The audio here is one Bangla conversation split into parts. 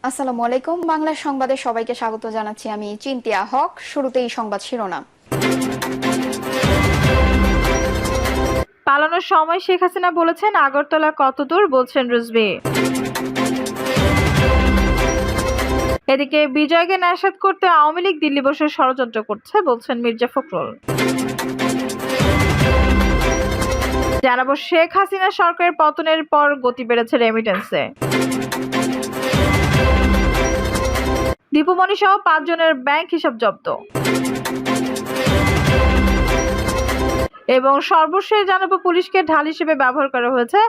আসসালামু আলাইকুম। বাংলা সংবাদে সবাইকে স্বাগত জানাচ্ছি। আমি চিন্তিয়া হক। শুরুতেই সংবাদ শিরোনাম। পালানোর সময় শেখ হাসিনা বলেছেন আগরতলা কতদূর, বলছেন রিজভী। এদিকে বিজয়কে নস্যাৎ করতে আওয়ামী লীগ দিল্লি বসে ষড়যন্ত্র করছে, বলছেন মির্জা ফখরুল। জানাবো শেখ হাসিনা সরকারের পতনের পর গতি বেড়েছে রেমিটেন্সে। দীপুমণি সহ 5 জনের ব্যাংক হিসাব জব্দ। এবং সর্বশেষ জানাবো পুলিশকে ঢাল হিসেবে ব্যবহার করা হয়েছে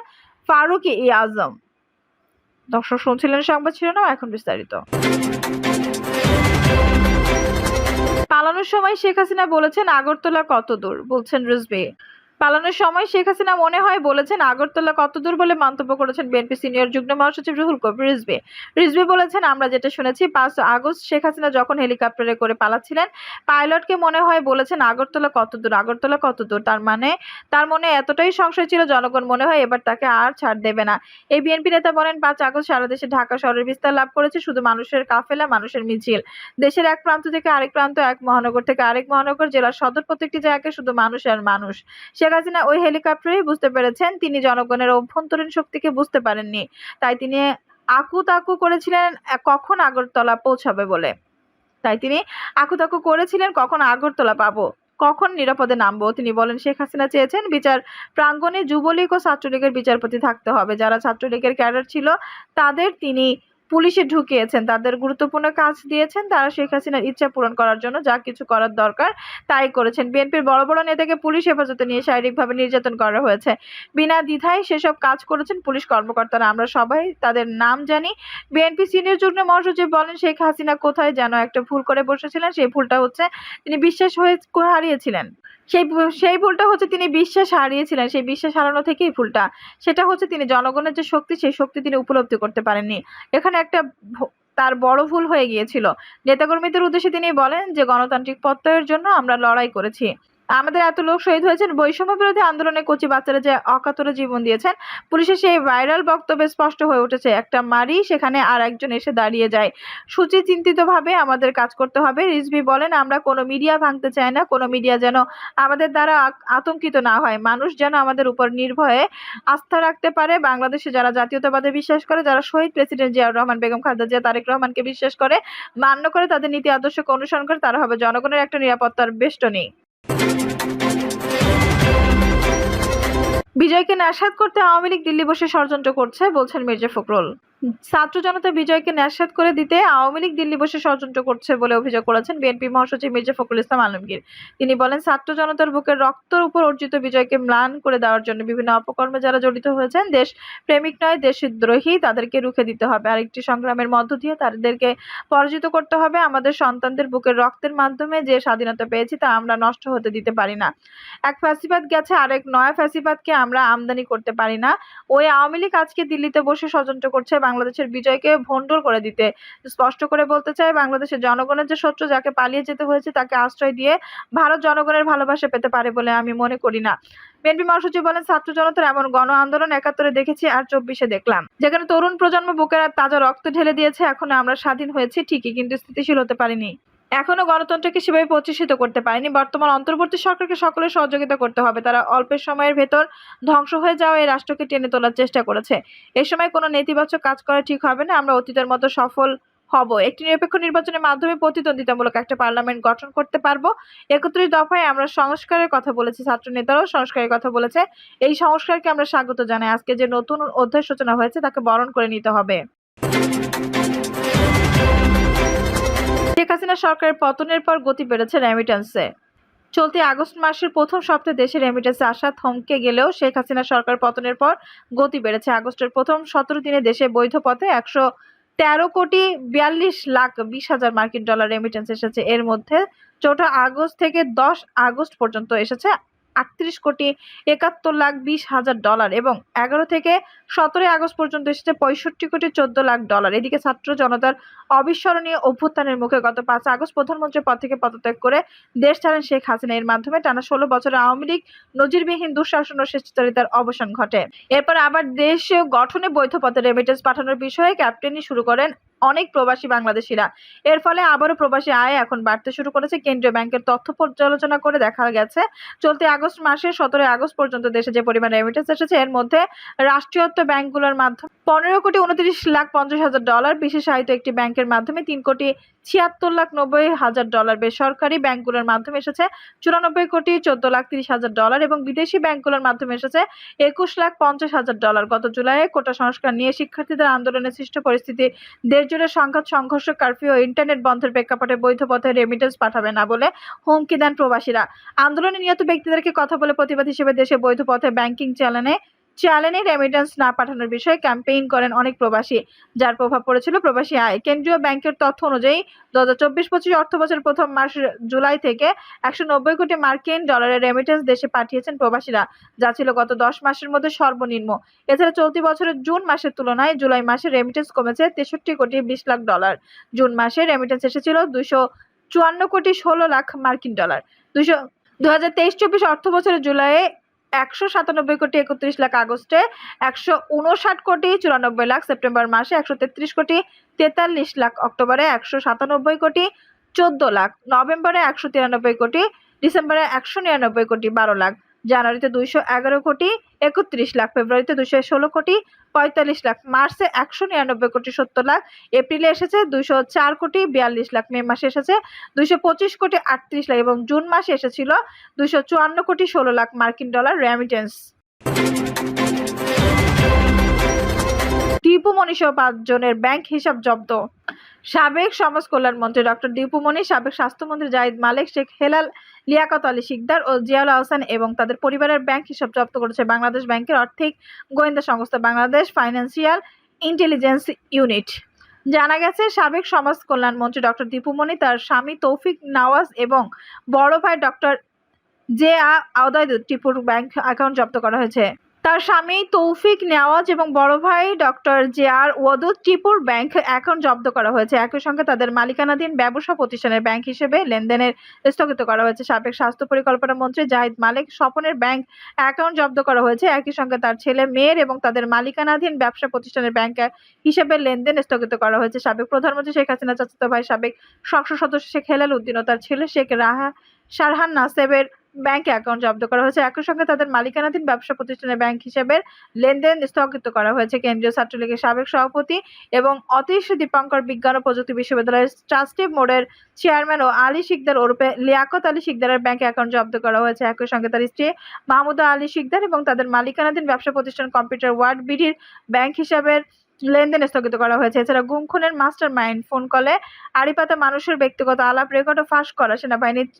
ফারুক-ই-আজম। দর্শক শুনছিলেন সংবাদ শিরোনাম, এখন বিস্তারিত। পালানোর সময় শেখ হাসিনা বলেছেন আগরতলা কতদূর, বলছেন রিজভী। পালানোর সময় শেখ হাসিনা মনে হয় বলেছেন আগরতলা কতদূর বলে মন্তব্য করেছেন বিএনপি সিনিয়র যুগ্ম মহাসচিব রুহুল কবির রিজভী। রিজভী বলেছেন, আমরা যেটা শুনেছি 5 আগস্ট শেখ হাসিনা যখন হেলিকপ্টারে করে পালাচ্ছিলেন, পাইলটকে মনে হয় বলেছেন আগরতলা কতদূর, আগরতলা কতদূর। তার মনে এতটাই সংশয় ছিল, জনগণ মনে হয় এবার তাকে আর ছাড় দেবে না। এই বিএনপি নেতা বলেন, 5 আগস্ট সারা দেশে ঢাকা শহরের বিস্তার লাভ করেছে শুধু মানুষের কাফেলা, মানুষের মিছিল। দেশের এক প্রান্ত থেকে আরেক প্রান্ত, এক মহানগর থেকে আরেক মহানগর, জেলার সদর, প্রত্যেকটি জায়গায় শুধু মানুষ আর মানুষ। শেখ হাসিনা ওই হেলিকপ্টারেই বুঝতে পেরেছেন তিনি জনগণের অভ্যন্তরীণ শক্তিকে বুঝতে পারেননি, তাই তিনি আকুতাকু করেছিলেন কখন আগরতলা পৌঁছাবে বলে। কখন আগরতলা পাবো, কখন নিরাপদে নামবো। তিনি বলেন, শেখ হাসিনা চেয়েছেন বিচার প্রাঙ্গণে যুবলীগ ও ছাত্রলীগের বিচারপতি থাকতে হবে। যারা ছাত্রলীগের ক্যাডার ছিল তাদের তিনি পুলিশে ঢুকিয়েছেন, তাদের গুরুত্বপূর্ণ কাজ দিয়েছেন। তারা শেখ হাসিনার ইচ্ছা পূরণ করার জন্য যা কিছু করার দরকার তাই করেছেন। বিএনপির বড় বড় নেতাকে পুলিশ হেফাজতে নিয়ে শারীরিকভাবে নির্যাতন করা হয়েছে, বিনা দ্বিধায় সেসব কাজ করেছেন পুলিশ কর্মকর্তারা। আমরা সবাই তাদের নাম জানি। বিএনপি সিনিয়র যুগ্ম মহাসচিব বলেন, শেখ হাসিনা কোথায় যেন একটা ভুল করে বসেছিলেন। সেই ভুলটা হচ্ছে তিনি বিশ্বাস হারিয়েছিলেন। সেই ভুলটা হচ্ছে তিনি বিশ্বাস হারিয়েছিলেন। সেই বিশ্বাস হারানো থেকেই ভুলটা। সেটা হচ্ছে তিনি জনগণের যে শক্তি, সেই শক্তি তিনি উপলব্ধি করতে পারেননি। এখানে একটা তার বড় ভুল হয়ে গিয়েছিল। নেতাকর্মীদের উদ্দেশ্যে তিনি বলেন যে গণতান্ত্রিক প্রত্যয়ের জন্য আমরা লড়াই করেছি। আমাদের এত লোক শহীদ হয়েছেন, বৈষম্য বিরোধী আন্দোলনে কচি বাচ্চারা যে অকাতরে জীবন দিয়েছেন। পুলিশের সেই ভাইরাল বক্তব্যে স্পষ্ট হয়ে উঠেছে, একটা মারি সেখানে আর একজন এসে দাঁড়িয়ে যায়। সুচিন্তিতভাবে আমাদের কাজ করতে হবে। রিজভী বলেন, আমরা কোনো মিডিয়া ভাঙতে চাই না, কোনো মিডিয়া যেন আমাদের দ্বারা আতঙ্কিত না হয়। মানুষ যেন আমাদের উপর নির্ভয়ে আস্থা রাখতে পারে। বাংলাদেশে যারা জাতীয়তাবাদে বিশ্বাস করে, যারা শহীদ প্রেসিডেন্ট জিয়াউর রহমান, বেগম খালেদা জিয়া, তারেক রহমানকে বিশ্বাস করে, মান্য করে, তাদের নীতি আদর্শকে অনুসরণ করে, তারা হবে জনগণের একটা নিরাপত্তার বেষ্টনী। বিজয়কে নস্যাৎ করতে আওয়ামী লীগ দিল্লি বসে ষড়যন্ত্র করছে, বলছেন মির্জা ফখরুল। ছাত্র জনতা বিজয়কে নস্যাৎ করে দিতে আওয়ামী লীগ দিল্লি বসে ষড়যন্ত্র করছে বলে অভিযোগ করেছেন বিএনপি মহাসচিব মির্জা ফখরুল ইসলাম আলমগীর। তিনি বলেন, ছাত্র জনতার বুকের রক্তের উপর অর্জিত বিজয়কে ম্লান করে দেওয়ার জন্য বিভিন্ন অপকর্মে যারা জড়িত হয়েছেন, দেশ প্রেমিক নয় দেশদ্রোহী, তাদেরকে রুখে দিতে হবে। আরেকটি সংগ্রামের মধ্য দিয়ে তাদেরকে পরাজিত করতে হবে। আমাদের সন্তানদের বুকের রক্তের মাধ্যমে যে স্বাধীনতা পেয়েছি তা আমরা নষ্ট হতে দিতে পারি না। এক ফ্যাসিবাদ গেছে, আরেক নয়া ফ্যাসিবাদকে আমরা আমদানি করতে পারি না। ওই আওয়ামী লীগ আজকে দিল্লিতে বসে ষড়যন্ত্র করছে বাংলাদেশের বিজয়কে ভণ্ডুল করে দিতে। স্পষ্ট করে বলতে চাই, বাংলাদেশের জনগণের যে শত্রু, যাকে পালিয়ে যেতে হয়েছে, তাকে আশ্রয় দিয়ে ভারত জনগণের ভালোবাসা পেতে পারে বলে আমি মনে করি না। বিএনপি মহাসচিব বলেন, ছাত্র জনতার এমন গণ আন্দোলন ৭১-এ দেখেছি আর ২৪-এ দেখলাম, যেখানে তরুণ প্রজন্ম বুকের তাজা রক্ত ঢেলে দিয়েছে। এখনো আমরা স্বাধীন হয়েছি ঠিকই, কিন্তু স্থিতিশীল হতে পারিনি। এখনো গণতন্ত্রকে সেভাবে প্রতিষ্ঠিত করতে পারেনি। বর্তমান অন্তর্বর্তী সরকারকে সকলের সহযোগিতা করতে হবে। তারা অল্পের সময়ের ভেতর ধ্বংস হয়ে যাওয়া এই রাষ্ট্রকে টেনে তোলার চেষ্টা করেছে। এ সময় কোনো নেতিবাচক কাজ করা ঠিক হবে না। আমরা অতীতের মতো সফল হব। একটি নিরপেক্ষ নির্বাচনের মাধ্যমে প্রতিদ্বন্দ্বিতামূলক একটা পার্লামেন্ট গঠন করতে পারবো। ৩১ দফায় আমরা সংস্কারের কথা বলেছি, ছাত্র নেতারাও সংস্কারের কথা বলেছে। এই সংস্কারকে আমরা স্বাগত জানাই। আজকে যে নতুন অধ্যায় সূচনা হয়েছে তাকে বরণ করে নিতে হবে। শেখ হাসিনা সরকারের পতনের পর গতি বেড়েছে রেমিটেন্সে। চলতি আগস্ট মাসের প্রথম সপ্তাহে দেশে রেমিটেন্সে আসা থমকে গেলেও শেখ হাসিনা সরকার পতনের পর গতি বেড়েছে। আগস্টের প্রথম ১৭ দিনে দেশে বৈধ পথে ১১,৪২,২০,০০০ মার্কিন ডলার রেমিটেন্স এসেছে। এর মধ্যে ৪ আগস্ট থেকে ১০ আগস্ট পর্যন্ত এসেছে ৩৮,৭১,২০,০০০ ডলার এবং ১১ থেকে ১৭ আগস্ট পর্যন্ত এসেছে ৬৫,১৪,০০,০০০ ডলার। এদিকে ছাত্র জনতার অবিস্মরণীয় অভ্যুত্থানের মুখে গত ৫ আগস্ট প্রধানমন্ত্রীর পদ থেকে পদত্যাগ করে দেশ ছাড়েন শেখ হাসিনা। এর মাধ্যমে টানা ১৬ বছরের আওয়ামী লীগ নজিরবিহীন দুঃশাসন ও স্বেচ্ছাচারিতার অবসান ঘটে। এরপর আবার দেশ গঠনে বৈধ পথে রেমিটেন্স পাঠানোর বিষয়ে ক্যাপ্টেনই শুরু করেন অনেক প্রবাসী বাংলাদেশিরা। এর ফলে আবারও প্রবাসী আয় এখন বাড়তে শুরু করেছে। কেন্দ্রীয় ব্যাংকের তথ্য পর্যালোচনা করে দেখা গেছে, চলতি আগস্ট মাসের 17 আগস্ট পর্যন্ত দেশে যে পরিমাণ রেমিটেন্স এসেছে, এর মধ্যে রাষ্ট্রায়ত্ত ব্যাংকগুলোর মাধ্যমে $15,29,50,000, বিশেষায়িত একটি ব্যাংকের মাধ্যমে $3,76,90,000, বেসরকারি ব্যাংকগুলোর মাধ্যমে এসেছে $94,14,30,000 এবং বিদেশি ব্যাংকগুলোর মাধ্যমে এসেছে $21,50,000। গত জুলাইয়ে কোটা সংস্কার নিয়ে শিক্ষার্থীদের আন্দোলনে সৃষ্ট পরিস্থিতি, দেশজুড়ে সংঘাত, সংঘর্ষ, কারফিউ ও ইন্টারনেট বন্ধের প্রেক্ষাপটে বৈধ পথে রেমিটেন্স পাঠাবে না বলে হুমকি দেন প্রবাসীরা। আন্দোলনে নিহত ব্যক্তিদেরকে কথা বলে প্রতিবাদ হিসেবে দেশে বৈধ পথে ব্যাংকিং চ্যানেলে রেমিটেন্স না পাঠানোর বিষয়ে ক্যাম্পেইন করেন অনেক প্রবাসী, যার প্রভাব পড়েছিল প্রবাসী আয়। কেন্দ্রীয় ব্যাংকের তথ্য অনুযায়ী 2024-25 অর্থবছরের প্রথম মাস জুলাই থেকে $190 কোটি মার্কিন ডলারের রেমিটেন্স দেশে পাঠিয়েছেন প্রবাসীরা, যা ছিল গত 10 মাসের মধ্যে সর্বনিম্ন। এছাড়া চলতি বছরের জুন মাসের তুলনায় জুলাই মাসে রেমিটেন্স কমেছে $63,20,00,000। জুন মাসে রেমিটেন্স এসেছিল $254,16,00,000 মার্কিন ডলার। 2023-24 অর্থবছরের জুলাইয়ে $197,31,00,000, আগস্টে $159,94,00,000, সেপ্টেম্বর মাসে $133,43,00,000, অক্টোবরে $197,14,00,000, নভেম্বরে $193,00,000, ডিসেম্বরে $199,12,00,000, জানুয়ারিতে $211,31,00,000, ফেব্রুয়ারিতে $216,45,00,000, মার্চে $199,70,00,000, এপ্রিলে এসেছে $204,42,00,000, মে মাসে এসেছে $225,38,00,000 এবং জুন মাসে এসেছিল $254,16,00,000 মার্কিন ডলার রেমিটেন্স। দীপু মনি সহ 5 জনের ব্যাংক হিসাব জব্দ। সাবেক সমাজ কল্যাণ মন্ত্রী ডক্টর দীপু মনি, সাবেক স্বাস্থ্যমন্ত্রী জাহিদ মালেক, শেখ হেলাল, লিয়াকত আলী শিকদার ও জিয়াউল আহসান এবং তাদের পরিবারের ব্যাংক হিসাব জব্দ করেছে বাংলাদেশ ব্যাংকের আর্থিক গোয়েন্দা সংস্থা বাংলাদেশ ফাইন্যান্সিয়াল ইন্টেলিজেন্স ইউনিট। জানা গেছে, সাবেক সমাজ কল্যাণ মন্ত্রী ডক্টর দীপু মনি, তার স্বামী তৌফিক নওয়াজ এবং বড় ভাই ডক্টর জে.আ. আওয়াদুদ টিপুর ব্যাংক অ্যাকাউন্ট জব্দ করা হয়েছে। তার স্বামী তৌফিক নেওয়াজ এবং বড় ভাই ডক্টর জে.আর. ওয়াদুদ টিপুর ব্যাংক অ্যাকাউন্ট জব্দ করা হয়েছে। একই সঙ্গে তাদের মালিকানাধীন ব্যবসা প্রতিষ্ঠানের ব্যাংক হিসেবে লেনদেনের স্থগিত করা হয়েছে। সাবেক স্বাস্থ্য পরিকল্পনা মন্ত্রী জাহিদ মালেক স্বপনের ব্যাংক অ্যাকাউন্ট জব্দ করা হয়েছে। একই সঙ্গে তার ছেলে মেয়ের এবং তাদের মালিকানাধীন ব্যবসা প্রতিষ্ঠানের ব্যাংক হিসেবে লেনদেন স্থগিত করা হয়েছে। সাবেক প্রধানমন্ত্রী শেখ হাসিনা চাচাতো ভাই সাবেক সংসদ সদস্য শেখ হেলাল উদ্দিন ও তার ছেলে শেখ শারহান নাসেবের ব্যাংক অ্যাকাউন্ট জব্দ করা হয়েছে। একই সঙ্গে তাদের মালিকানাধীন ব্যবসা প্রতিষ্ঠানের ব্যাংক হিসেবে লেনদেন স্থগিত করা হয়েছে। কেন্দ্রীয় ছাত্রলীগের সাবেক সভাপতি এবং অতীশ দীপঙ্কর বিজ্ঞান ও প্রযুক্তি বিশ্ববিদ্যালয়ের ট্রাস্টি বোর্ডের চেয়ারম্যান ও আলী শিকদার ওরফে লিয়াকত আলী শিকদারের ব্যাংক অ্যাকাউন্ট জব্দ করা হয়েছে। একই সঙ্গে তার স্ত্রী মাহমুদা আলী শিকদার এবং তাদের মালিকানাধীন ব্যবসা প্রতিষ্ঠান কম্পিউটার ওয়ার্ড বিডির ব্যাংক হিসাবে লেনদেন স্থগিত করা হয়েছে। এছাড়া গুম খুনের মাস্টার মাইন্ড, ফোন কলে আড়িপাতা মানুষের ব্যক্তিগত আলাপ রেকর্ড ও ফাঁস করা সেনাবাহিনীর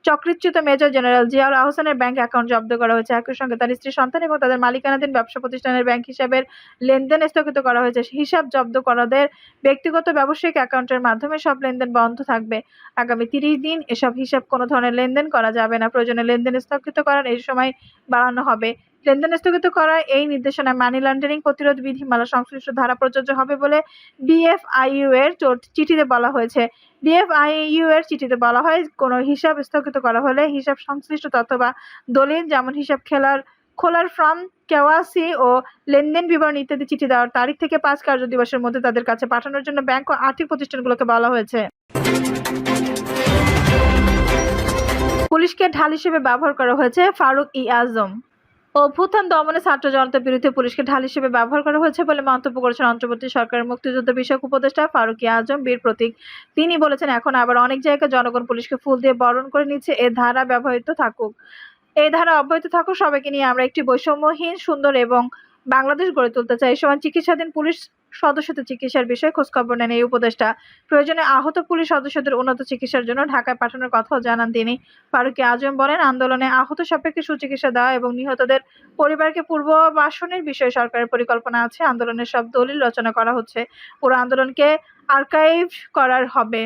চক্রচ্যুত মেজর জেনারেল জিয়াউল আহসানের ব্যাংক অ্যাকাউন্ট জব্দ করা হয়েছে। একই সঙ্গে তার স্ত্রী, সন্তান এবং তাদের মালিকানাধীন ব্যবসা প্রতিষ্ঠানের ব্যাংক হিসাবের লেনদেন স্থগিত করা হয়েছে। হিসাব জব্দ করাদের ব্যক্তিগত ব্যবসায়িক অ্যাকাউন্টের মাধ্যমে সব লেনদেন বন্ধ থাকবে। আগামী 30 দিন এসব হিসাব কোনো ধরনের লেনদেন করা যাবে না। প্রয়োজনে লেনদেন স্থগিত করার এই সময় বাড়ানো হবে। লেনদেন স্থগিত করার এই নির্দেশনায় মানি লন্ডারিং প্রতিরোধ বিধিমালা সংশ্লিষ্ট ধারা প্রযোজ্য হবে বলে ডিএফআইইউ এর চিঠিতে বলা হয়েছে। ডিএফআইইউ এর চিঠিতে বলা হয়, কোনো হিসাব স্থগিত করা হলে হিসাব সংশ্লিষ্ট তথ্য বা দলিল, যেমন হিসাব খোলার ফর্ম, কেওয়াইসি ও লেনদেন বিবরণ ইত্যাদি চিঠি দেওয়ার তারিখ থেকে 5 কার্য দিবসের মধ্যে তাদের কাছে পাঠানোর জন্য ব্যাংক ও আর্থিক প্রতিষ্ঠানগুলোকে বলা হয়েছে। পুলিশকে ঢাল হিসেবে ব্যবহার করা হয়েছে ফারুক-ই আজম। অভ্যুত্থান দমনে ছাত্র জনতার বিরুদ্ধে পুলিশকে ঢাল হিসেবে ব্যবহার করা হয়েছে বলে মন্তব্য করেছেন অন্তর্বর্তী সরকারের মুক্তিযুদ্ধ বিষয়ক উপদেষ্টা ফারুক-ই আজম বীর প্রতীক। তিনি বলেছেন, এখন আবার অনেক জায়গায় জনগণ পুলিশকে ফুল দিয়ে বরণ করে নিচ্ছে। এই ধারা অব্যাহত থাকুক। সবাইকে নিয়ে আমরা একটি বৈষম্যহীন, সুন্দর এবং বাংলাদেশ গড়ে তুলতে চাই। এই সময় চিকিৎসাধীন পুলিশ সদস্যদের চিকিৎসার বিষয়ে খোঁজখবর নেন এই উপদেষ্টা। প্রয়োজনে আহত পুলিশ সদস্যদের উন্নত চিকিৎসার জন্য ঢাকায় পাঠানোর কথাও জানান তিনি। ফারুক-ই আজম বলেন, আন্দোলনে আহত সাপেক্ষে সুচিকিৎসা দেওয়া এবং নিহতদের পরিবারকে পুনর্বাসনের বিষয়ে সরকারের পরিকল্পনা আছে। আন্দোলনের সব দলিল রচনা করা হচ্ছে। পুরো আন্দোলনকে আর্কাইভ করা হবে।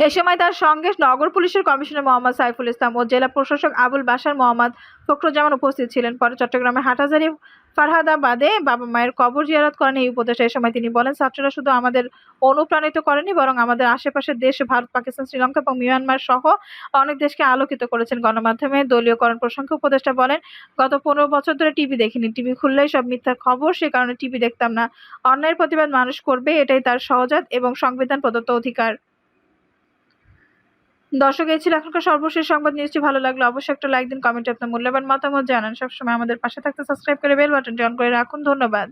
এ সময় তার সঙ্গে নগর পুলিশের কমিশনার মোহাম্মদ সাইফুল ইসলাম ও জেলা প্রশাসক আবুল বাশার মোহাম্মদ ফখরুজ্জামান উপস্থিত ছিলেন। পরে চট্টগ্রামের হাটহাজারী ফারহাদাবাদে বাবা মায়ের কবর জিয়ারত করেন এই উপদেষ্টা। এ সময় তিনি বলেন, ছাত্ররা শুধু আমাদের অনুপ্রাণিত করেনি, বরং আমাদের আশেপাশের দেশ ভারত, পাকিস্তান, শ্রীলঙ্কা এবং মিয়ানমার সহ অনেক দেশকে আলোকিত করেছেন। গণমাধ্যমে দলীয়করণ প্রসঙ্গে উপদেষ্টা বলেন, গত 15 বছর ধরে টিভি দেখিনি। টিভি খুললেই সব মিথ্যা খবর, সে কারণে টিভি দেখতাম না। অন্যায়ের প্রতিবাদ মানুষ করবে, এটাই তার সহজাত এবং সংবিধান প্রদত্ত অধিকার। দর্শক, এই ছিল এখনকার সর্বশেষ সংবাদ। নিউজটি ভালো লাগলে অবশ্যই একটা লাইক দিন, কমেন্টে আপনার মূল্যবান মতামত জানান। সবসময় আমাদের পাশে থাকতে সাবস্ক্রাইব করে বেল বাটনটি অন করে রাখুন। ধন্যবাদ।